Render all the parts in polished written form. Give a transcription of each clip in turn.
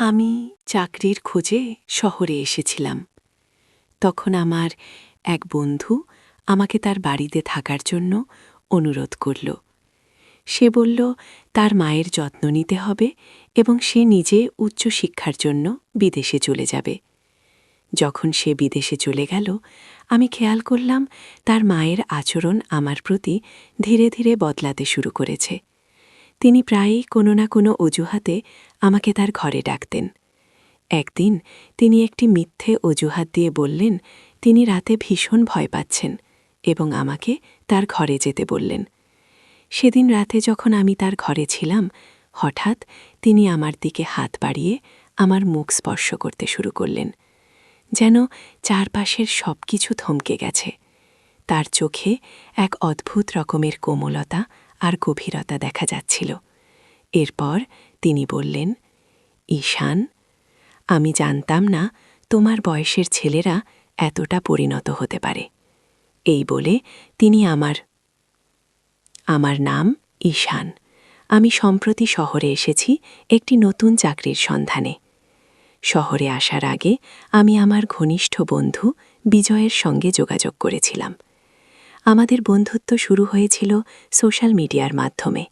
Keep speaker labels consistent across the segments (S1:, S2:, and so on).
S1: আমি চাকরির খোঁজে শহরে এসেছিলাম। তখন আমার এক বন্ধু আমাকে তার বাড়িতে থাকার জন্য অনুরোধ করল। সে বলল তার মায়ের যত্ন নিতে হবে এবং সে নিজে উচ্চশিক্ষার জন্য বিদেশে চলে যাবে। যখন সে বিদেশে চলে গেল, আমি খেয়াল করলাম তার মায়ের আচরণ আমার প্রতি ধীরে ধীরে বদলাতে শুরু করেছে। তিনি প্রায়ই কোনো না কোনো অজুহাতে আমাকে তার ঘরে ডাকতেন। একদিন তিনি একটি মিথ্যে অজুহাত দিয়ে বললেন তিনি রাতে ভীষণ ভয় পাচ্ছেন এবং আমাকে তার ঘরে যেতে বললেন। সেদিন রাতে যখন আমি তার ঘরে ছিলাম, হঠাৎ তিনি আমার দিকে হাত বাড়িয়ে আমার মুখ স্পর্শ করতে শুরু করলেন। যেন চারপাশের সব কিছু থমকে গেছে। তার চোখে এক অদ্ভুত রকমের কোমলতা আর গভীরতা দেখা যাচ্ছিল। এরপর তিনি বললেন, ঈশান, আমি জানতাম না তোমার বয়সের ছেলেরা এতটা পরিণত হতে পারে। এই বলে তিনি আমার নাম ঈশান। আমি সম্প্রতি শহরে এসেছি একটি নতুন চাকরির সন্ধানে। শহরে আসার আগে আমি আমার ঘনিষ্ঠ বন্ধু বিজয়ের সঙ্গে যোগাযোগ করেছিলাম। আমাদের বন্ধুত্ব শুরু হয়েছিল সোশ্যাল মিডিয়ার মাধ্যমে।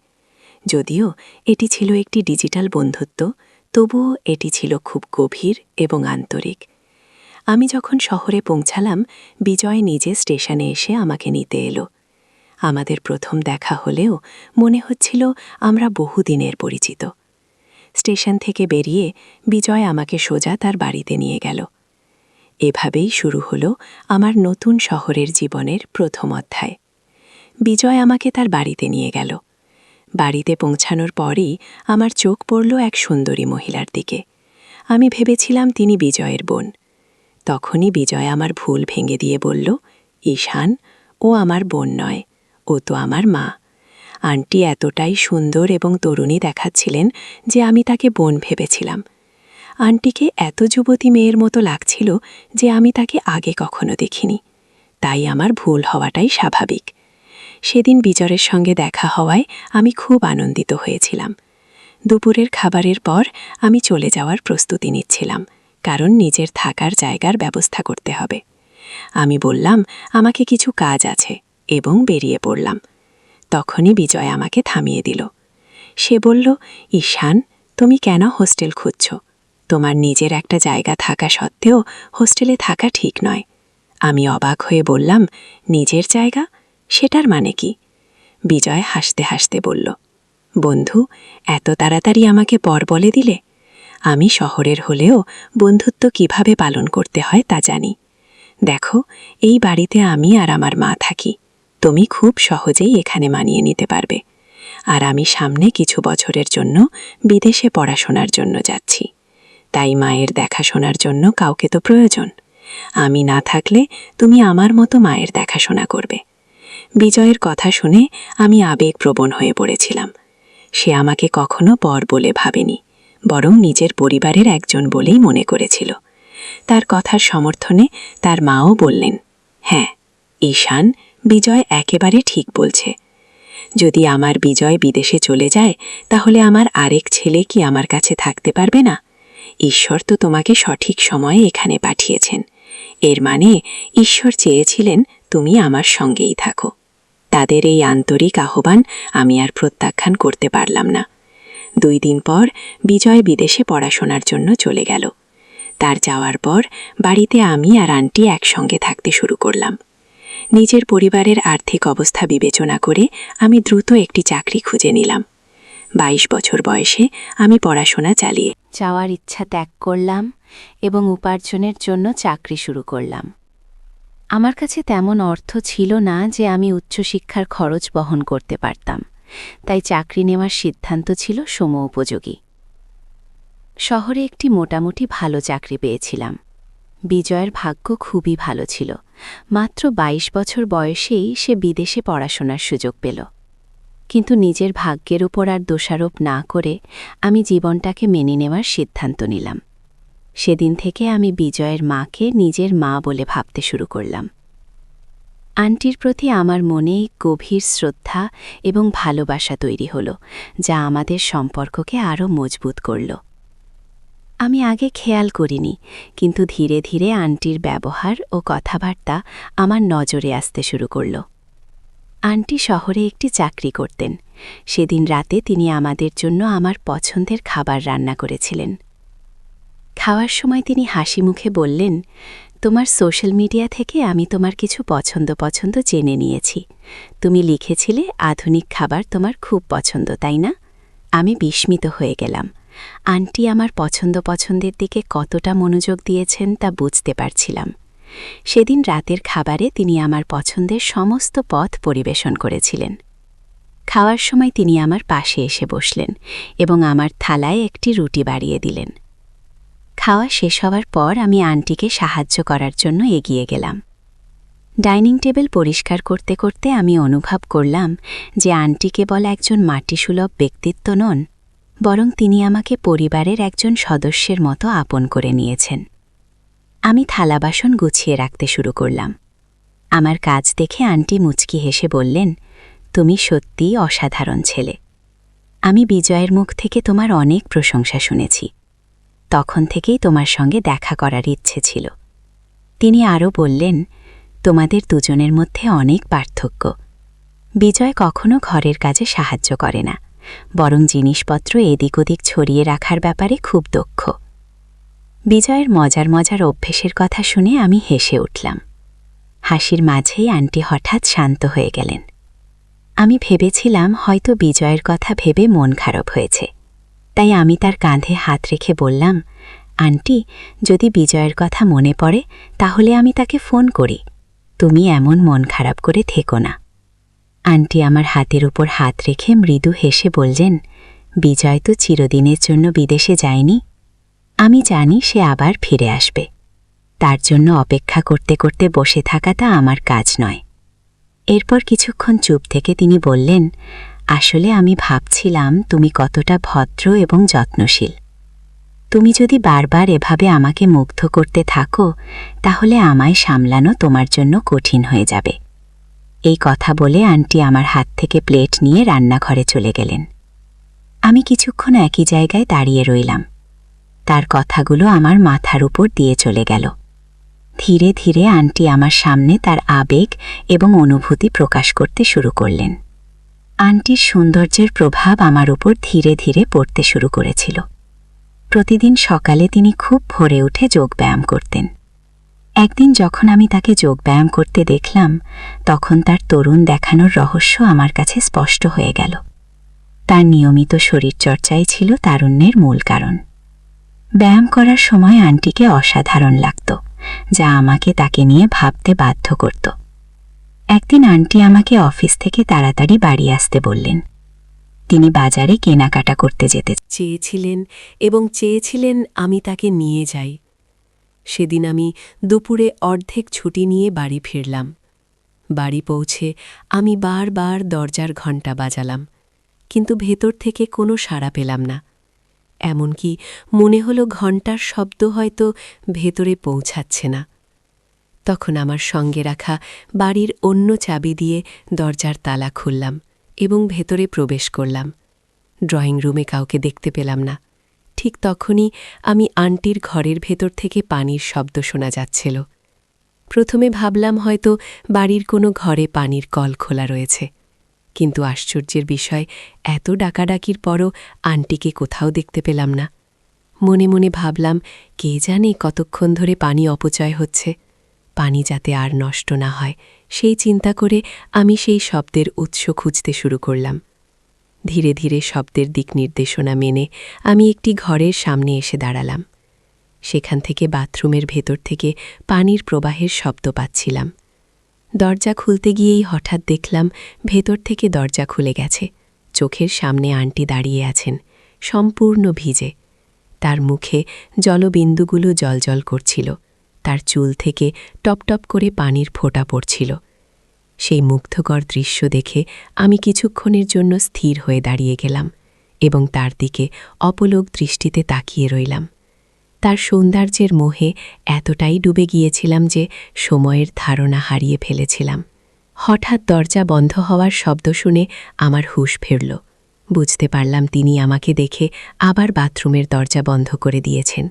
S1: যদিও এটি ছিল একটি ডিজিটাল বন্ধুত্ব, তবুও এটি ছিল খুব গভীর এবং আন্তরিক। আমি যখন শহরে পৌঁছালাম, বিজয় নিজে স্টেশনে এসে আমাকে নিতে এলো। আমাদের প্রথম দেখা হলেও মনে হচ্ছিল আমরা বহুদিনের পরিচিত। স্টেশন থেকে বেরিয়ে বিজয় আমাকে সোজা তার বাড়িতে নিয়ে গেল। এভাবেই শুরু হলো আমার নতুন শহরের জীবনের প্রথম অধ্যায়। বিজয় আমাকে তার বাড়িতে নিয়ে গেল। বাড়িতে পৌঁছানোর পরই আমার চোখ পড়ল এক সুন্দরী মহিলার দিকে। আমি ভেবেছিলাম তিনি বিজয়ের বোন। তখনই বিজয় আমার ভুল ভেঙে দিয়ে বলল, ঈশান, ও আমার বোন নয়, ও তো আমার মা। আন্টি এতটাই সুন্দর এবং তরুণী দেখাচ্ছিলেন যে আমি তাকে বোন ভেবেছিলাম। আন্টিকে এত যুবতী মেয়ের মতো লাগছিল যে আমি তাকে আগে কখনো দেখিনি। তাই আমার ভুল হওয়াটাই স্বাভাবিক। সেদিন বিজয়ের সঙ্গে দেখা হওয়ায় আমি খুব আনন্দিত হয়েছিলাম। দুপুরের খাবারের পর আমি চলে যাওয়ার প্রস্তুতি নিচ্ছিলাম, কারণ নিজের থাকার জায়গার ব্যবস্থা করতে হবে। আমি বললাম আমাকে কিছু কাজ আছে এবং বেরিয়ে পড়লাম। তখনই বিজয় আমাকে থামিয়ে দিল। সে বলল, ঈশান, তুমি কেন হোস্টেল খুঁজছ? তোমার নিজের একটা জায়গা থাকা সত্ত্বেও হোস্টেলে থাকা ঠিক নয়। আমি অবাক হয়ে বললাম, নিজের জায়গা? সেটার মানে কি? বিজয় হাসতে হাসতে বলল, বন্ধু, এত তাড়াতাড়ি আমাকে পর বলে দিলে? আমি শহরের হলেও বন্ধুত্ব কিভাবে পালন করতে হয় তা জানি। দেখো, এই বাড়িতে আমি আর আমার মা থাকি। তুমি খুব সহজেই এখানে মানিয়ে নিতে পারবে। আর আমি সামনে কিছু বছরের জন্য বিদেশে পড়াশোনার জন্য যাচ্ছি। তাই মায়ের দেখাশোনার জন্য কাউকে তো প্রয়োজন। আমি না থাকলে তুমি আমার মতো মায়ের দেখাশোনা করবে। বিজয়ের কথা শুনে আমি আবেগপ্রবণ হয়ে পড়েছিলাম। সে আমাকে কখনো পর বলে ভাবেনি, বরং নিজের পরিবারের একজন বলেই মনে করেছিল। তার কথার সমর্থনে তার মাও বললেন, হ্যাঁ, ঈশান, বিজয় একেবারে ঠিক বলছে। যদি আমার বিজয় বিদেশে চলে যায়, তাহলে আমার আরেক ছেলে কি আমার কাছে থাকতে পারবে না? ঈশ্বর তো তোমাকে সঠিক সময়ে এখানে পাঠিয়েছেন। এর মানে ঈশ্বর চেয়েছিলেন তুমি আমার সঙ্গেই থাকো। তাদের এই আন্তরিক আহ্বান আমি আর প্রত্যাখ্যান করতে পারলাম না। 2 দিন পর বিজয় বিদেশে পড়াশোনার জন্য চলে গেল। তার যাওয়ার পর বাড়িতে আমি আর আন্টি একসঙ্গে থাকতে শুরু করলাম। নিজের পরিবারের আর্থিক অবস্থা বিবেচনা করে আমি দ্রুত একটি চাকরি খুঁজে নিলাম। 22 বছর বয়সে আমি পড়াশোনা চালিয়ে
S2: যাওয়ার ইচ্ছা ত্যাগ করলাম এবং উপার্জনের জন্য চাকরি শুরু করলাম। আমার কাছে তেমন অর্থ ছিল না যে আমি উচ্চশিক্ষার খরচ বহন করতে পারতাম, তাই চাকরি নেওয়ার সিদ্ধান্ত ছিল সময়োপযোগী। শহরে একটি মোটামুটি ভালো চাকরি পেয়েছিলাম। বিজয়ের ভাগ্য খুবই ভালো ছিল। মাত্র 22 বছর বয়সেই সে বিদেশে পড়াশোনার সুযোগ পেল। কিন্তু নিজের ভাগ্যের উপর আর দোষারোপ না করে আমি জীবনটাকে মেনে নেওয়ার সিদ্ধান্ত নিলাম। সেদিন থেকে আমি বিজয়ের মাকে নিজের মা বলে ভাবতে শুরু করলাম। আন্টির প্রতি আমার মনে গভীর শ্রদ্ধা এবং ভালোবাসা তৈরি হল, যা আমাদের সম্পর্ককে আরও মজবুত করল। আমি আমি আগে খেয়াল করিনি, কিন্তু ধীরে ধীরে আন্টির ব্যবহার ও কথাবার্তা আমার নজরে আসতে শুরু করল। আন্টি শহরে একটি চাকরি করতেন। সেদিন রাতে তিনি আমাদের জন্য আমার পছন্দের খাবার রান্না করেছিলেন। খাওয়ার সময় তিনি হাসি মুখে বললেন, তোমার সোশ্যাল মিডিয়া থেকে আমি তোমার কিছু পছন্দ জেনে নিয়েছি। তুমি লিখেছিলে আধুনিক খাবার তোমার খুব পছন্দ, তাই না? আমি বিস্মিত হয়ে গেলাম। আন্টি আমার পছন্দের দিকে কতটা মনোযোগ দিয়েছেন তা বুঝতে পারছিলাম। সেদিন রাতের খাবারে তিনি আমার পছন্দের সমস্ত পদ পরিবেশন করেছিলেন। খাওয়ার সময় তিনি আমার পাশে এসে বসলেন এবং আমার থালায় একটি রুটি বাড়িয়ে দিলেন। খাওয়া শেষ হওয়ার পর আমি আন্টিকে সাহায্য করার জন্য এগিয়ে গেলাম। ডাইনিং টেবিল পরিষ্কার করতে করতে আমি অনুভব করলাম যে আন্টি কেবল একজন মাটিসুলভ ব্যক্তিত্ব নন, বরং তিনি আমাকে পরিবারের একজন সদস্যের মতো আপন করে নিয়েছেন। আমি থালা বাসন গুছিয়ে রাখতে শুরু করলাম। আমার কাজ দেখে আন্টি মুচকি হেসে বললেন, তুমি সত্যিই অসাধারণ ছেলে। আমি বিজয়ের মুখ থেকে তোমার অনেক প্রশংসা শুনেছি। তখন থেকেই তোমার সঙ্গে দেখা করার ইচ্ছে ছিল। তিনি আরও বললেন, তোমাদের দুজনের মধ্যে অনেক পার্থক্য। বিজয় কখনো ঘরের কাজে সাহায্য করে না, বরং জিনিসপত্র এদিক ওদিক ছড়িয়ে রাখার ব্যাপারে খুব দক্ষ। বিজয়ের মজার অভ্যেসের কথা শুনে আমি হেসে উঠলাম। হাসির মাঝেই আন্টি হঠাৎ শান্ত হয়ে গেলেন। আমি ভেবেছিলাম হয়তো বিজয়ের কথা ভেবে মন খারাপ হয়েছে, তাই আমি তার কাঁধে হাত রেখে বললাম, আন্টি, যদি বিজয়ের কথা মনে পড়ে তাহলে আমি তাকে ফোন করি। তুমি এমন মন খারাপ করে থেকো না। আন্টি আমার হাতের উপর হাত রেখে মৃদু হেসে বললেন, বিজয় তো চিরদিনের জন্য বিদেশে যায়নি। আমি জানি সে আবার ফিরে আসবে। তার জন্য অপেক্ষা করতে করতে বসে থাকাটা আমার কাজ নয়। এরপর কিছুক্ষণ চুপ থেকে তিনি বললেন, আসলে আমি ভাবছিলাম তুমি কতটা ভদ্র এবং যত্নশীল। তুমি যদি বারবার এভাবে আমাকে মুগ্ধ করতে থাকো তাহলে আমায় সামলানো তোমার জন্য কঠিন হয়ে যাবে। এই কথা বলে আন্টি আমার হাত থেকে প্লেট নিয়ে রান্নাঘরে চলে গেলেন। আমি কিছুক্ষণ একই জায়গায় দাঁড়িয়ে রইলাম। তার কথাগুলো আমার মাথার উপর দিয়ে চলে গেল। ধীরে ধীরে আন্টি আমার সামনে তার আবেগ এবং অনুভূতি প্রকাশ করতে শুরু করলেন। আন্টির সৌন্দর্যের প্রভাব আমার উপর ধীরে ধীরে পড়তে শুরু করেছিল। প্রতিদিন সকালে তিনি খুব ভোরে উঠে যোগব্যায়াম করতেন। একদিন যখন আমি তাকে যোগব্যায়াম করতে দেখলাম, তখন তার তরুণ দেখানোর রহস্য আমার কাছে স্পষ্ট হয়ে গেল। তার নিয়মিত শরীরচর্চাই ছিল তারুণ্যের মূল কারণ। ব্যায়াম করার সময় আন্টিকে অসাধারণ লাগত, যা আমাকে তাকে নিয়ে ভাবতে বাধ্য করত। একদিন আন্টি আমাকে অফিস থেকে তাড়াতাড়ি বাড়ি আসতে বললেন। তিনি বাজারে কেনাকাটা করতে যেতে
S1: চেয়েছিলেন আমি তাকে নিয়ে যাই। সেদিন আমি দুপুরে অর্ধেক ছুটি নিয়ে বাড়ি ফিরলাম। বাড়ি পৌঁছে আমি বারবার দরজার ঘণ্টা বাজালাম, কিন্তু ভেতর থেকে কোনো সাড়া পেলাম না। এমনকি মনে হলো ঘণ্টার শব্দ হয়তো ভেতরে পৌঁছাচ্ছে না। তখন আমার সঙ্গে রাখা বাড়ির অন্য চাবি দিয়ে দরজার তালা খুললাম এবং ভেতরে প্রবেশ করলাম। ড্রয়িং রুমে কাউকে দেখতে পেলাম না। ঠিক তখনই আমি আন্টির ঘরের ভেতর থেকে পানির শব্দ শোনা যাচ্ছিল। প্রথমে ভাবলাম হয়তো বাড়ির কোনো ঘরে পানির কল খোলা রয়েছে, কিন্তু আশ্চর্যের বিষয়, এত ডাকাডাকির পরও আন্টিকে কোথাও দেখতে পেলাম না। মনে মনে ভাবলাম, কে জানে কতক্ষণ ধরে পানি অপচয় হচ্ছে। পানি যাতে আর নষ্ট না হয় সেই চিন্তা করে আমি সেই শব্দের উৎস খুঁজতে শুরু করলাম। ধীরে ধীরে শব্দের দিক নির্দেশনা মেনে আমি একটি ঘরের সামনে এসে দাঁড়ালাম। সেখান থেকে বাথরুমের ভেতর থেকে পানির প্রবাহের শব্দ পাচ্ছিলাম। দরজা খুলতে গিয়েই হঠাৎ দেখলাম ভেতর থেকে দরজা খুলে গেছে। চোখের সামনে আন্টি দাঁড়িয়ে আছেন, সম্পূর্ণ ভিজে। তার মুখে জলবিন্দুগুলো জ্বলজ্বল করছিল। তার চুল থেকে টপটপ করে পানির ফোঁটা পড়ছিল। সেই মুগ্ধকর দৃশ্য দেখে আমি কিছুক্ষণের জন্য স্থির হয়ে দাঁড়িয়ে গেলাম এবং তার দিকে অপলক দৃষ্টিতে তাকিয়ে রইলাম। তার সৌন্দর্যের মোহে এতটাই ডুবে গিয়েছিলাম যে সময়ের ধারণা হারিয়ে ফেলেছিলাম। হঠাৎ দরজা বন্ধ হওয়ার শব্দ শুনে আমার হুঁশ ফিরল। বুঝতে পারলাম তিনি আমাকে দেখে আবার বাথরুমের দরজা বন্ধ করে দিয়েছেন।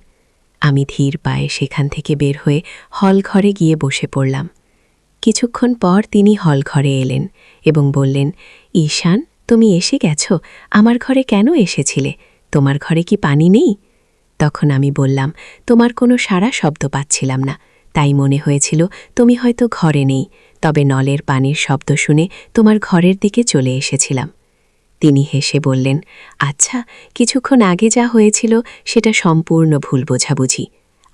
S1: আমি ধীর পায়ে সেখান থেকে বের হয়ে হল ঘরে গিয়ে বসে পড়লাম। কিছুক্ষণ পর তিনি হল ঘরে এলেন এবং বললেন, ঈশান, তুমি এসে গেছ? আমার ঘরে কেন এসেছিলে? তোমার ঘরে কি পানি নেই? তখন আমি বললাম, তোমার কোনো সাড়া শব্দ পাচ্ছিলাম না, তাই মনে হয়েছিল তুমি হয়তো ঘরে নেই, তবে নলের পানির শব্দ শুনে তোমার ঘরের দিকে চলে এসেছিলাম। তিনি হেসে বললেন, আচ্ছা, কিছুক্ষণ আগে যা হয়েছিল সেটা সম্পূর্ণ ভুল বোঝাবুঝি।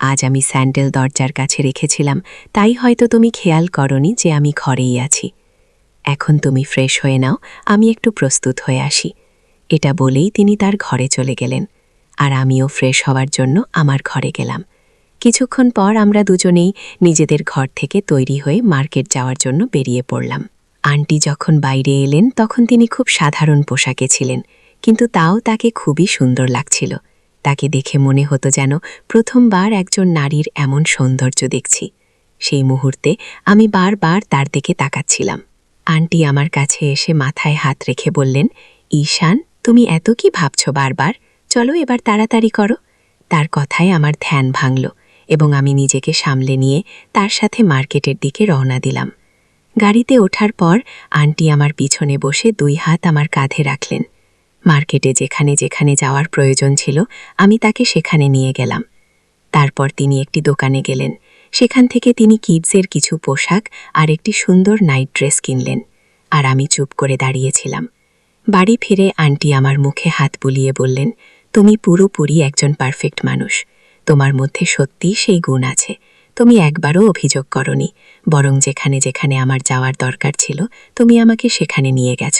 S1: আজ আমি স্যান্ডেল দরজার কাছে রেখেছিলাম, তাই হয়তো তুমি খেয়াল করনি যে আমি ঘরেই আছি। এখন তুমি ফ্রেশ হয়ে নাও, আমি একটু প্রস্তুত হয়ে আসি। এটা বলেই তিনি তার ঘরে চলে গেলেন, আর আমিও ফ্রেশ হওয়ার জন্য আমার ঘরে গেলাম। কিছুক্ষণ পর আমরা দুজনেই নিজেদের ঘর থেকে তৈরি হয়ে মার্কেট যাওয়ার জন্য বেরিয়ে পড়লাম। আন্টি যখন বাইরে এলেন তখন তিনি খুব সাধারণ পোশাকে ছিলেন, কিন্তু তাও তাকে খুবই সুন্দর লাগছিল। তাকে দেখে মনে হতো যেন প্রথমবার একজন নারীর এমন সৌন্দর্য দেখছি। সেই মুহূর্তে আমি বারবার তার দিকে তাকাচ্ছিলাম। আন্টি আমার কাছে এসে মাথায় হাত রেখে বললেন, ঈশান, তুমি এত কি ভাবছ বারবার? চলো এবার তাড়াতাড়ি করো। তার কথায় আমার ধ্যান ভাঙল এবং আমি নিজেকে সামলে নিয়ে তার সাথে মার্কেটের দিকে রওনা দিলাম। গাড়িতে ওঠার পর আন্টি আমার পিছনে বসে 2 হাত আমার কাঁধে রাখলেন। মার্কেটে যেখানে যেখানে যাওয়ার প্রয়োজন ছিল আমি তাকে সেখানে নিয়ে গেলাম। তারপর তিনি একটি দোকানে গেলেন। সেখান থেকে তিনি কিডসের কিছু পোশাক আর একটি সুন্দর নাইট ড্রেস কিনলেন, আর আমি চুপ করে দাঁড়িয়েছিলাম। বাড়ি ফিরে আন্টি আমার মুখে হাত বুলিয়ে বললেন, তুমি পুরোপুরি একজন পারফেক্ট মানুষ। তোমার মধ্যে সত্যিই সেই গুণ আছে। তুমি একবারও অভিযোগ করনি, বরং যেখানে যেখানে আমার যাওয়ার দরকার ছিল তুমি আমাকে সেখানে নিয়ে গেছ।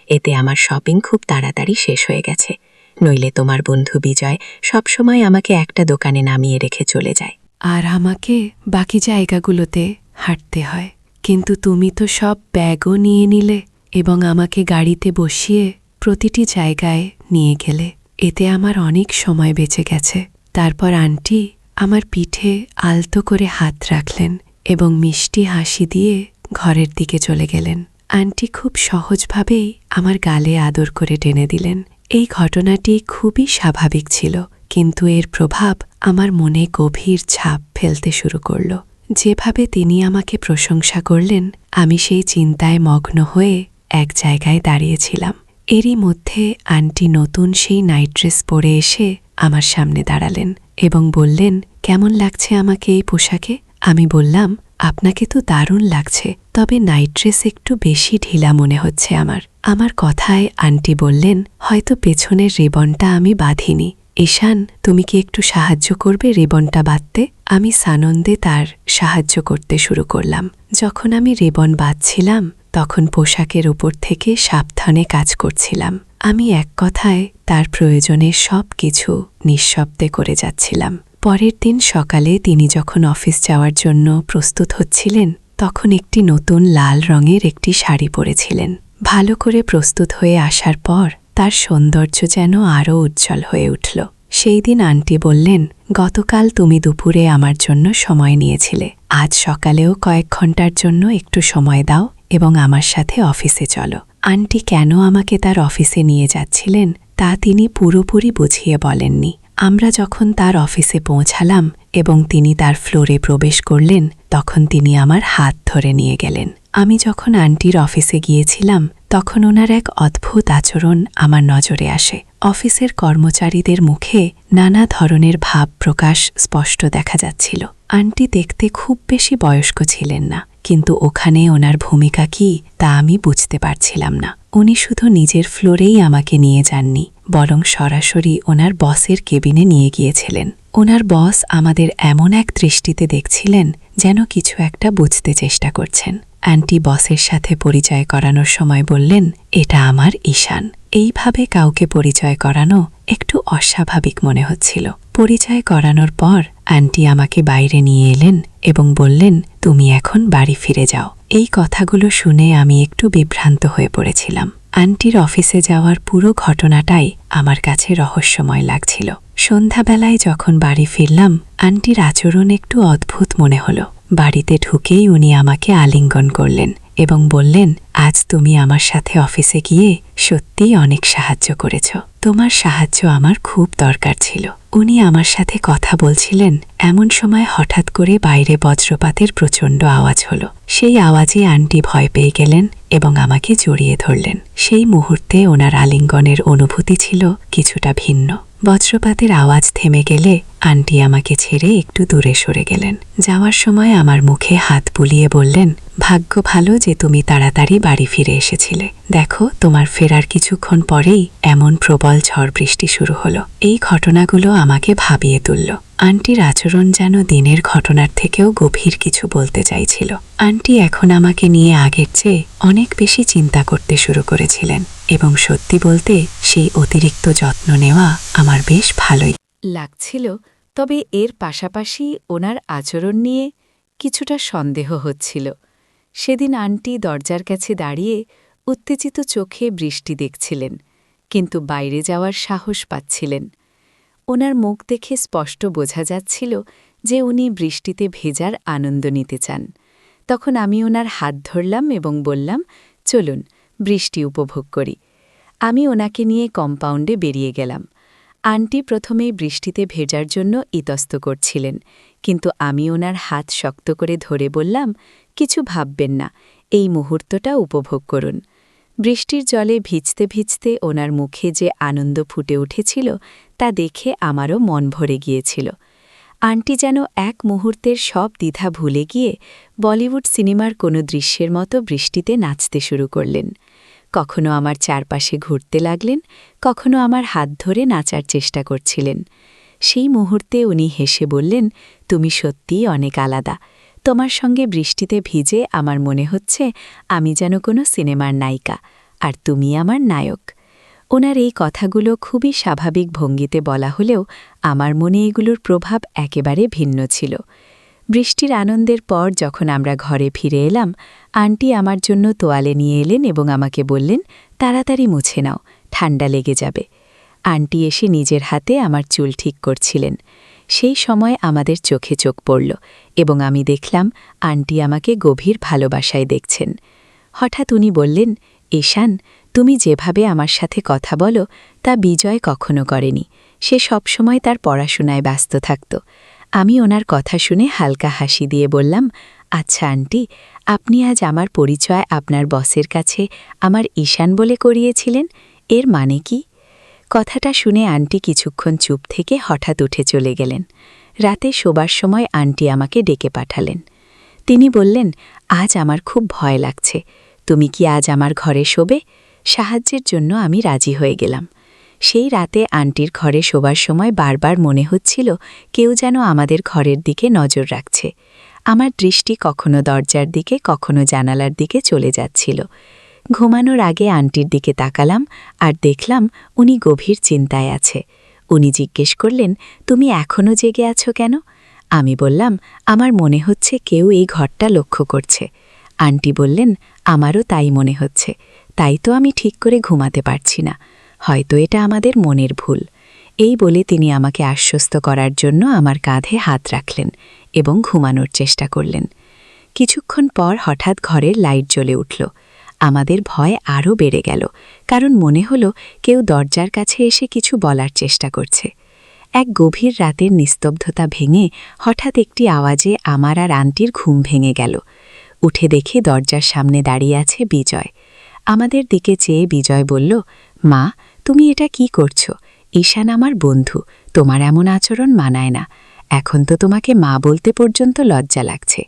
S1: এতে আমার শপিং খুব তাড়াতাড়ি শেষ হয়ে গেছে। নইলে তোমার বন্ধু বিজয় সবসময় আমাকে একটা দোকানে নামিয়ে রেখে চলে যায়।
S3: আর আমাকে বাকি জায়গাগুলোতে হাঁটতে হয়। কিন্তু তুমি তো সব ব্যাগও নিয়ে নিলে এবং আমাকে গাড়িতে বসিয়ে প্রতিটি জায়গায় নিয়ে গেলে। এতে আমার অনেক সময় বেঁচে গেছে। তারপর আন্টি আমার পিঠে আলতো করে হাত রাখলেন এবং মিষ্টি হাসি দিয়ে ঘরের দিকে চলে গেলেন। আন্টি খুব সহজভাবেই আমার গালে আদর করে টেনে দিলেন। এই ঘটনাটি খুবই স্বাভাবিক ছিল, কিন্তু এর প্রভাব আমার মনে গভীর ছাপ ফেলতে শুরু করল। যেভাবে তিনি আমাকে প্রশংসা করলেন, আমি সেই চিন্তায় মগ্ন হয়ে এক জায়গায় দাঁড়িয়েছিলাম। এরই মধ্যে আন্টি নতুন সেই নাইট ড্রেস পরে এসে আমার সামনে দাঁড়ালেন এবং বললেন, কেমন লাগছে আমাকে এই পোশাকে? আমি বললাম, আপনাকে তো দারুণ লাগছে, তবে নাইট ড্রেস একটু বেশি ঢিলা মনে হচ্ছে আমার। আমার কথায় আন্টি বললেন, হয়তো পেছনের রিবনটা আমি বাঁধিনি। ঈশান, তুমি কি একটু সাহায্য করবে রিবনটা বাঁধতে? আমি সানন্দে তার সাহায্য করতে শুরু করলাম। যখন আমি রিবন বাঁধছিলাম তখন পোশাকের উপর থেকে সাবধানে কাজ করছিলাম। আমি এক কথায় তার প্রয়োজনে সব কিছু নিঃশব্দে করে যাচ্ছিলাম। পরের দিন সকালে তিনি যখন অফিস যাওয়ার জন্য প্রস্তুত হচ্ছিলেন তখন একটি নতুন লাল রঙের একটি শাড়ি পরেছিলেন। ভালো করে প্রস্তুত হয়ে আসার পর তার সৌন্দর্য যেন আরও উজ্জ্বল হয়ে উঠল। সেই দিন আন্টি বললেন, গতকাল তুমি দুপুরে আমার জন্য সময় নিয়েছিলে, আজ সকালেও কয়েক ঘন্টার জন্য একটু সময় দাও এবং আমার সাথে অফিসে চলো। আন্টি কেন আমাকে তার অফিসে নিয়ে যাচ্ছিলেন তা তিনি পুরোপুরি বুঝিয়ে বলেননি। আমরা যখন তার অফিসে পৌঁছালাম এবং তিনি তার ফ্লোরে প্রবেশ করলেন তখন তিনি আমার হাত ধরে নিয়ে গেলেন। আমি যখন আন্টির অফিসে গিয়েছিলাম তখন ওনার এক অদ্ভুত আচরণ আমার নজরে আসে। অফিসের কর্মচারীদের মুখে নানা ধরনের ভাব প্রকাশ স্পষ্ট দেখা যাচ্ছিল। আন্টি দেখতে খুব বেশি বয়স্ক ছিলেন না, কিন্তু ওখানে ওনার ভূমিকা কি তা আমি বুঝতে পারছিলাম না। উনি শুধু নিজের ফ্লোরেই আমাকে নিয়ে যাননি, বরং সরাসরি ওনার বসের কেবিনে নিয়ে গিয়েছিলেন। ওনার বস আমাদের এমন এক দৃষ্টিতে দেখছিলেন যেন কিছু একটা বুঝতে চেষ্টা করছেন। আন্টি বসের সাথে পরিচয় করানোর সময় বললেন, এটা আমার ঈশান। এইভাবে কাউকে পরিচয় করানো একটু অস্বাভাবিক মনে হচ্ছিল। পরিচয় করানোর পর আন্টি আমাকে বাইরে নিয়ে এলেন এবং বললেন, তুমি এখন বাড়ি ফিরে যাও। এই কথাগুলো শুনে আমি একটু বিভ্রান্ত হয়ে পড়েছিলাম। আন্টির অফিসে যাওয়ার পুরো ঘটনাটাই আমার কাছে রহস্যময় লাগছিল। সন্ধ্যাবেলায় যখন বাড়ি ফিরলাম আন্টির আচরণ একটু অদ্ভুত মনে হলো। বাড়িতে ঢুকেই উনি আমাকে আলিঙ্গন করলেন এবং বললেন, আজ তুমি আমার সাথে অফিসে গিয়ে সত্যিই অনেক সাহায্য করেছ। তোমার সাহায্য আমার খুব দরকার ছিল। উনি আমার সাথে কথা বলছিলেন, এমন সময় হঠাৎ করে বাইরে বজ্রপাতের প্রচণ্ড আওয়াজ হলো। সেই আওয়াজে আন্টি ভয় পেয়ে গেলেন এবং আমাকে জড়িয়ে ধরলেন। সেই মুহূর্তে ওনার আলিঙ্গনের অনুভূতি ছিল কিছুটা ভিন্ন। বজ্রপাতের আওয়াজ থেমে গেলে আন্টি আমাকে ছেড়ে একটু দূরে সরে গেলেন। যাওয়ার সময় আমার মুখে হাত বুলিয়ে বললেন, ভাগ্য ভালো যে তুমি তাড়াতাড়ি বাড়ি ফিরে এসেছিলে। দেখো, তোমার ফেরার কিছুক্ষণ পরেই এমন প্রবল ঝড় বৃষ্টি শুরু হলো। এই ঘটনাগুলো আমাকে ভাবিয়ে তুলল। আন্টির আচরণ যেন দিনের ঘটনার থেকেও গভীর কিছু বলতে চাইছিল। আন্টি এখন আমাকে নিয়ে আগের চেয়ে অনেক বেশি চিন্তা করতে শুরু করেছিলেন এবং সত্যি বলতে সেই অতিরিক্ত যত্ন নেওয়া আমার বেশ ভালোই
S2: লাগছিল। তবে এর পাশাপাশি ওনার আচরণ নিয়ে কিছুটা সন্দেহ হচ্ছিল। সেদিন আন্টি দরজার কাছে দাঁড়িয়ে উত্তেজিত চোখে বৃষ্টি দেখছিলেন, কিন্তু বাইরে যাওয়ার সাহস পাচ্ছিলেন। ওনার মুখ দেখে স্পষ্ট বোঝা যাচ্ছিল যে উনি বৃষ্টিতে ভেজার আনন্দ নিতে চান। তখন আমি ওনার হাত ধরলাম এবং বললাম, চলুন বৃষ্টি উপভোগ করি। আমি ওনাকে নিয়ে কম্পাউন্ডে বেরিয়ে গেলাম। আন্টি প্রথমেই বৃষ্টিতে ভেজার জন্য ইতস্ত করছিলেন, কিন্তু আমি ওনার হাত শক্ত করে ধরে বললাম, কিছু ভাববেন না, এই মুহূর্তটা উপভোগ করুন। বৃষ্টির জলে ভিজতে ভিজতে ওনার মুখে যে আনন্দ ফুটে উঠেছিল তা দেখে আমারও মন ভরে গিয়েছিল। আন্টি যেন এক মুহূর্তের সব দ্বিধা ভুলে গিয়ে বলিউড সিনেমার কোনো দৃশ্যের মতো বৃষ্টিতে নাচতে শুরু করলেন। কখনো আমার চারপাশে ঘুরতে লাগলেন, কখনো আমার হাত ধরে নাচার চেষ্টা করছিলেন। সেই মুহূর্তে উনি হেসে বললেন, তুমি সত্যিই অনেক আলাদা। তোমার সঙ্গে বৃষ্টিতে ভিজে আমার মনে হচ্ছে আমি যেন কোনো সিনেমার নায়িকা, আর তুমি আমার নায়ক। ওনার এই কথাগুলো খুবই স্বাভাবিক ভঙ্গিতে বলা হলেও আমার মনে এগুলোর প্রভাব একেবারে ভিন্ন ছিল। বৃষ্টির আনন্দের পর যখন আমরা ঘরে ফিরে এলাম, আন্টি আমার জন্য তোয়ালে নিয়ে এলেন এবং আমাকে বললেন, তাড়াতাড়ি মুছে নাও, ঠান্ডা লেগে যাবে। আন্টি এসে নিজের হাতে আমার চুল ঠিক করছিলেন। সেই সময় আমাদের চোখে চোখ পড়ল এবং আমি দেখলাম আন্টি আমাকে গভীর ভালোবাসায় দেখছেন। হঠাৎ উনি বললেন, ঈশান, তুমি যেভাবে আমার সাথে কথা বলো তা বিজয় কখনো করেনি। সে সবসময় তার পড়াশোনায় ব্যস্ত থাকত। আমি ওনার কথা শুনে হালকা হাসি দিয়ে বললাম, আচ্ছা আন্টি, আপনি আজ আমার পরিচয় আপনার বসের কাছে আমার ঈশান বলে করিয়েছিলেন, এর মানে কি? কথাটা শুনে আন্টি কিছুক্ষণ চুপ থেকে হঠাৎ উঠে চলে গেলেন। রাতে শোবার সময় আন্টি আমাকে ডেকে পাঠালেন। তিনি বললেন, আজ আমার খুব ভয় লাগছে, তুমি কি আজ আমার ঘরে শোবে? সাহায্যের জন্য আমি রাজি হয়ে গেলাম। সেই রাতে আন্টির ঘরে শোবার সময় বারবার মনে হচ্ছিল কেউ যেন আমাদের ঘরের দিকে নজর রাখছে। আমার দৃষ্টি কখনো দরজার দিকে, কখনো জানালার দিকে চলে যাচ্ছিল। ঘুমানোর আগে আন্টির দিকে তাকালাম আর দেখলাম উনি গভীর চিন্তায় আছে। উনি জিজ্ঞেস করলেন, তুমি এখনও জেগে আছো কেন? আমি বললাম, আমার মনে হচ্ছে কেউ এই ঘরটা লক্ষ্য করছে। আন্টি বললেন, আমারও তাই মনে হচ্ছে, তাই তো আমি ঠিক করে ঘুমাতে পারছি না। হয়তো এটা আমাদের মনের ভুল। এই বলে তিনি আমাকে আশ্বস্ত করার জন্য আমার কাঁধে হাত রাখলেন এবং ঘুমানোর চেষ্টা করলেন। কিছুক্ষণ পর হঠাৎ ঘরের লাইট জ্বলে উঠল। আমাদের ভয় আরও বেড়ে গেল, কারণ মনে হলো কেউ দরজার কাছে এসে কিছু বলার চেষ্টা করছে। এক গভীর রাতের নিস্তব্ধতা ভেঙে হঠাৎ একটি আওয়াজে আমার আর আন্টির ঘুম ভেঙে গেল। উঠে দেখে দরজার সামনে দাঁড়িয়ে আছে বিজয়। আমাদের দিকে চেয়ে বিজয় বলল, মা, তুমি এটা কি করছো? ঈশান আমার বন্ধু, তোমার এমন আচরণ মানায় না। এখন তো তোমাকে মা বলতে পর্যন্ত লজ্জা লাগছে।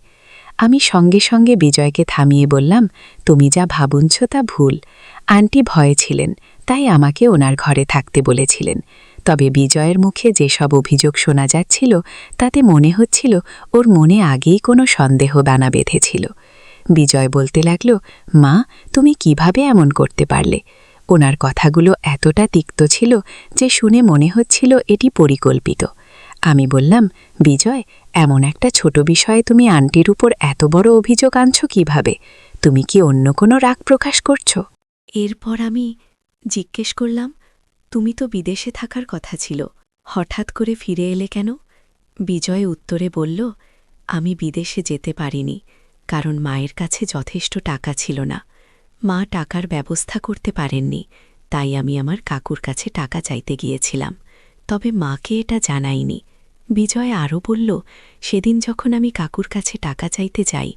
S2: আমি সঙ্গে সঙ্গে বিজয়কে থামিয়ে বললাম, তুমি যা ভাবুনছ তা ভুল। আন্টি ভয়ে ছিলেন, তাই আমাকে ওনার ঘরে থাকতে বলেছিলেন। তবে বিজয়ের মুখে যেসব অভিযোগ শোনা যাচ্ছিল তাতে মনে হচ্ছিল ওর মনে আগেই কোনো সন্দেহ দানা বেঁধেছিল। বিজয় বলতে লাগল, মা, তুমি কিভাবে এমন করতে পারলে? ওনার কথাগুলো এতটা তিক্ত ছিল যে শুনে মনে হচ্ছিল এটি পরিকল্পিত। আমি বললাম, বিজয়, এমন একটা ছোট বিষয়ে তুমি আন্টির উপর এত বড় অভিযোগ আনছ কিভাবে? তুমি কি অন্য কোনো রাগ প্রকাশ করছো?
S1: এরপর আমি জিজ্ঞেস করলাম, তুমি তো বিদেশে থাকার কথা ছিল, হঠাৎ করে ফিরে এলে কেন? বিজয় উত্তরে বলল, আমি বিদেশে যেতে পারিনি, কারণ মায়ের কাছে যথেষ্ট টাকা ছিল না। মা টাকার ব্যবস্থা করতে পারেননি, তাই আমি আমার কাকুর কাছে টাকা চাইতে গিয়েছিলাম। তবে মাকে এটা জানাইনি। বিজয় আরও বলল, সেদিন যখন আমি কাকুর কাছে টাকা চাইতে যাই,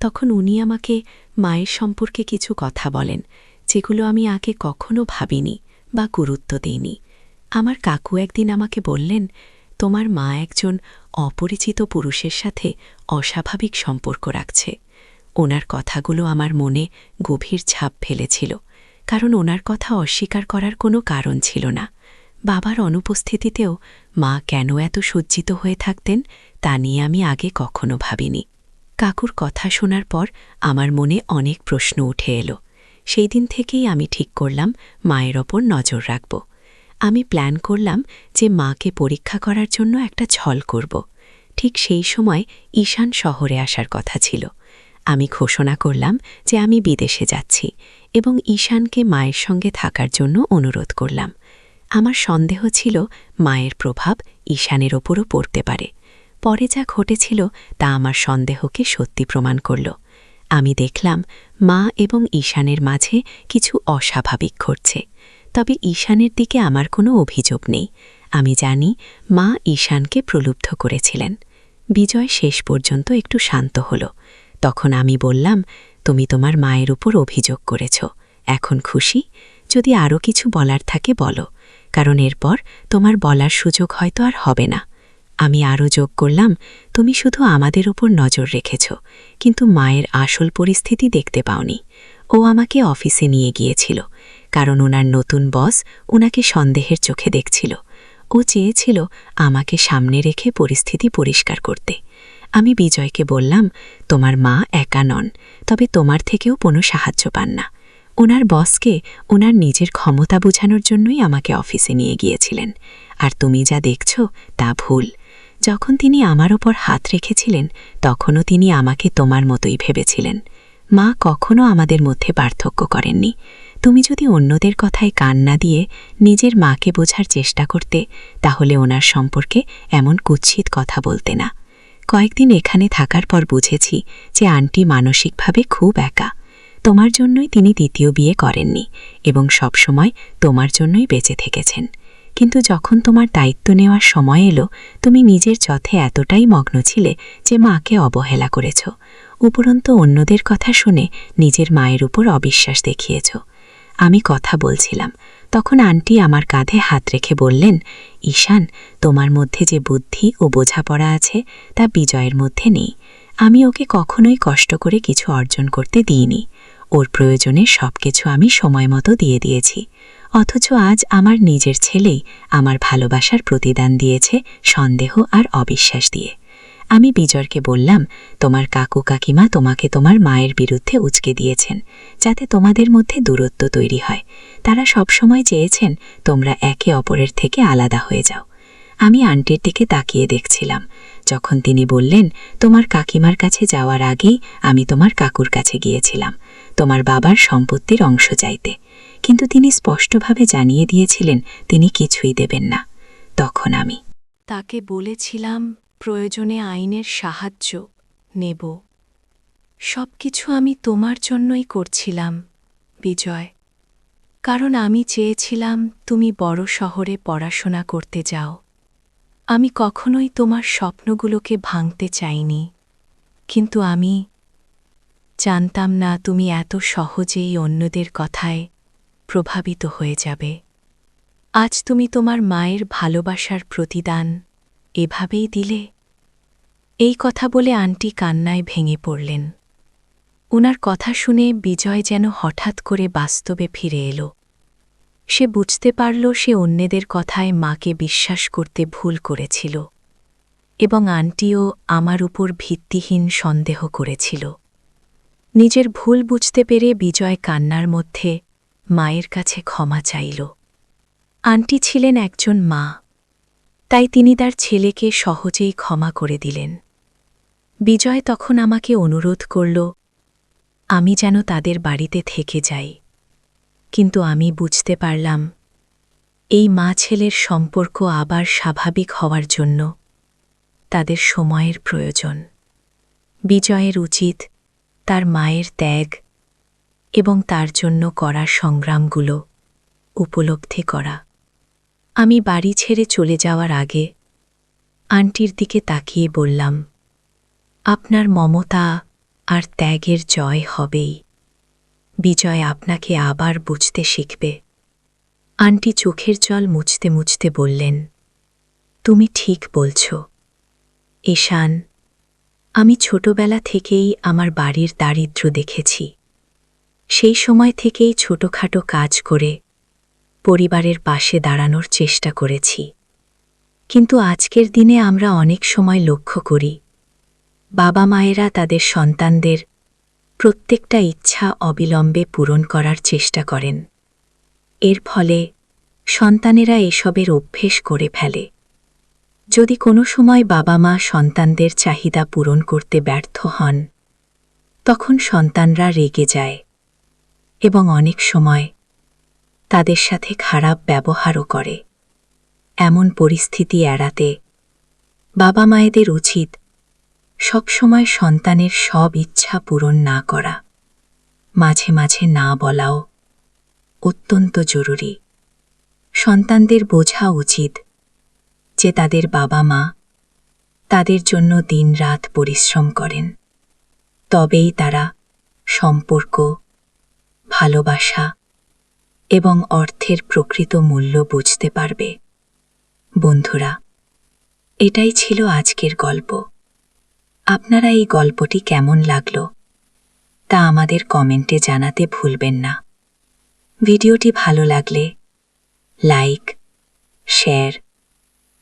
S1: তখন উনি আমাকে মায়ের সম্পর্কে কিছু কথা বলেন, যেগুলো আমি আগে কখনো ভাবিনি বা গুরুত্ব দিইনি। আমার কাকু একদিন আমাকে বললেন, তোমার মা একজন অপরিচিত পুরুষের সাথে অস্বাভাবিক সম্পর্ক রাখছে। ওনার কথাগুলো আমার মনে গভীর ছাপ ফেলেছিল, কারণ ওনার কথা অস্বীকার করার কোনো কারণ ছিল না। বাবার অনুপস্থিতিতেও মা কেন এত সজ্জিত হয়ে থাকতেন তা নিয়ে আমি আগে কখনো ভাবিনি। কাকুর কথা শোনার পর আমার মনে অনেক প্রশ্ন উঠে এলো। সেই দিন থেকেই আমি ঠিক করলাম মায়ের ওপর নজর রাখব। আমি প্ল্যান করলাম যে মাকে পরীক্ষা করার জন্য একটা ছল করব। ঠিক সেই সময় ঈশান শহরে আসার কথা ছিল। আমি ঘোষণা করলাম যে আমি বিদেশে যাচ্ছি এবং ঈশানকে মায়ের সঙ্গে থাকার জন্য অনুরোধ করলাম। আমার সন্দেহ ছিল মায়ের প্রভাব ঈশানের ওপরও পড়তে পারে। পরে যা ঘটেছিল তা আমার সন্দেহকে সত্যি প্রমাণ করল। আমি দেখলাম মা এবং ঈশানের মাঝে কিছু অস্বাভাবিক ঘটছে। তবে ঈশানের দিকে আমার কোনো অভিযোগ নেই। আমি জানি মা ঈশানকে প্রলুব্ধ করেছিলেন। বিজয় শেষ পর্যন্ত একটু শান্ত হল। তখন আমি বললাম, তুমি তোমার মায়ের উপর অভিযোগ করেছ, এখন খুশি? যদি আরও কিছু বলার থাকে বলো, কারণ এরপর তোমার বলার সুযোগ হয়তো আর হবে না। আমি আরও যোগ করলাম, তুমি শুধু আমাদের উপর নজর রেখেছ, কিন্তু মায়ের আসল পরিস্থিতি দেখতে পাওনি। ও আমাকে অফিসে নিয়ে গিয়েছিল, কারণ ওনার নতুন বস ওনাকে সন্দেহের চোখে দেখছিল। ও চেয়েছিল আমাকে সামনে রেখে পরিস্থিতি পরিষ্কার করতে। আমি বিজয়কে বললাম, তোমার মা একা নন, তবে তোমার থেকেও কোনো সাহায্য পান না। ওনার বসকে ওনার নিজের ক্ষমতা বোঝানোর জন্যই আমাকে অফিসে নিয়ে গিয়েছিলেন, আর তুমি যা দেখছ তা ভুল। যখন তিনি আমার ওপর হাত রেখেছিলেন তখনও তিনি আমাকে তোমার মতোই ভেবেছিলেন। মা কখনো আমাদের মধ্যে পার্থক্য করেননি। তুমি যদি অন্যদের কথায় কান না দিয়ে নিজের মাকে বোঝার চেষ্টা করতে, তাহলে ওনার সম্পর্কে এমন কুৎসিত কথা বলতে না। কয়েকদিন এখানে থাকার পর বুঝেছি যে আন্টি মানসিকভাবে খুব একা। তোমার জন্যই তিনি দ্বিতীয় বিয়ে করেননি এবং সবসময় তোমার জন্যই বেঁচে থেকেছেন। কিন্তু যখন তোমার দায়িত্ব নেওয়ার সময় এলো, তুমি নিজের যথে এতটাই মগ্ন ছিলে যে মাকে অবহেলা করেছ। উপরন্তু অন্যদের কথা শুনে নিজের মায়ের উপর অবিশ্বাস দেখিয়েছ। আমি কথা বলছিলাম, তখন আন্টি আমার কাঁধে হাত রেখে বললেন, ঈশান, তোমার মধ্যে যে বুদ্ধি ও বোঝাপড়া আছে তা বিজয়ের মধ্যে নেই। আমি ওকে কখনোই কষ্ট করে কিছু অর্জন করতে দিইনি। ওর প্রয়োজনে সবকিছু আমি সময় মতো দিয়ে দিয়েছি। অথচ আজ আমার নিজের ছেলেই আমার ভালোবাসার প্রতিদান দিয়েছে সন্দেহ আর অবিশ্বাস দিয়ে। আমি বিজয়কে বললাম, তোমার কাকু কাকিমা তোমাকে তোমার মায়ের বিরুদ্ধে উচকে দিয়েছেন, যাতে তোমাদের মধ্যে দূরত্ব তৈরি হয়। তারা সবসময় চেয়েছেন তোমরা একে অপরের থেকে আলাদা হয়ে যাও। আমি আন্টির দিকে তাকিয়ে দেখছিলাম। যখন তিনি বললেন, তোমার কাকিমার কাছে যাওয়ার আগেই আমি তোমার কাকুর কাছে গিয়েছিলাম তোমার বাবার সম্পত্তির অংশ চাইতে, কিন্তু তিনি স্পষ্টভাবে জানিয়ে দিয়েছিলেন তিনি কিছুই দেবেন না। তখন আমি তাকে বলেছিলাম প্রয়োজনে আইনের সাহায্য নেব। সবকিছু আমি তোমার জন্যই করছিলাম বিজয়, কারণ আমি চেয়েছিলাম তুমি বড় শহরে পড়াশোনা করতে যাও। আমি কখনোই তোমার স্বপ্নগুলোকে ভাঙতে চাইনি, কিন্তু আমি জানতাম না তুমি এত সহজেই অন্যদের কথায় প্রভাবিত হয়ে যাবে। আজ তুমি তোমার মায়ের ভালোবাসার প্রতিদান এভাবেই দিলে। এই কথা বলে আন্টি কান্নায় ভেঙে পড়লেন। উনার কথা শুনে বিজয় যেন হঠাৎ করে বাস্তবে ফিরে এলো। সে বুঝতে পারল সে অন্যদের কথায় মাকে বিশ্বাস করতে ভুল করেছিল এবং আন্টিও আমার উপর ভিত্তিহীন সন্দেহ করেছিল। নিজের ভুল বুঝতে পেরে বিজয় কান্নার মধ্যে মায়ের কাছে ক্ষমা চাইল। আন্টি ছিলেন একজন মা, তাই তিনি তার ছেলেকে সহজেই ক্ষমা করে দিলেন। বিজয় তখন আমাকে অনুরোধ করল আমি যেন তাদের বাড়িতে থেকে যাই, কিন্তু আমি বুঝতে পারলাম এই মা ছেলের সম্পর্ক আবার স্বাভাবিক হওয়ার জন্য তাদের সময়ের প্রয়োজন। বিজয়ের উচিত তার মায়ের ত্যাগ এবং তার জন্য করা সংগ্রামগুলো উপলব্ধি করা। আমি বাড়ি ছেড়ে চলে যাওয়ার আগে আন্টির দিকে তাকিয়ে বললাম, আপনার মমতা আর ত্যাগের জয় হবেই। বিজয় আপনাকে আবার বুঝতে শিখবে। আন্টি চোখের জল মুছতে মুছতে বললেন, তুমি ঠিক বলছ ঈশান। আমি ছোটবেলা থেকেই আমার বাড়ির দারিদ্র্য দেখেছি। সেই সময় থেকেই ছোটখাটো কাজ করে পরিবারের পাশে দাঁড়ানোর চেষ্টা করেছি। কিন্তু আজকের দিনে আমরা অনেক সময় লক্ষ্য করি বাবা মায়েরা তাদের সন্তানদের প্রত্যেকটা ইচ্ছা অবিলম্বে পূরণ করার চেষ্টা করেন। এর ফলে সন্তানেরা এসবের অভ্যেস করে ফেলে। যদি কোনো সময় বাবা মা সন্তানদের চাহিদা পূরণ করতে ব্যর্থ হন, তখন সন্তানরা রেগে যায় এবং অনেক সময় তাদের সাথে খারাপ ব্যবহারও করে। এমন পরিস্থিতি এড়াতে বাবা মায়েদের উচিত সবসময় সন্তানের সব ইচ্ছা পূরণ না করা। মাঝে মাঝে না বলাও অত্যন্ত জরুরি। সন্তানদের বোঝা উচিত যে তাদের বাবা মা তাদের জন্য দিনরাত পরিশ্রম করেন। তবেই তারা সম্পর্ক, ভালোবাসা এবং অর্থের প্রকৃত মূল্য বুঝতে পারবে। বন্ধুরা, এটাই ছিল আজকের গল্প। আপনারা এই গল্পটি কেমন লাগলো তা আমাদের কমেন্টে জানাতে ভুলবেন না। ভিডিওটি ভালো লাগলে লাইক, শেয়ার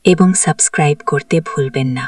S1: এবং সাবস্ক্রাইব করতে ভুলবেন না।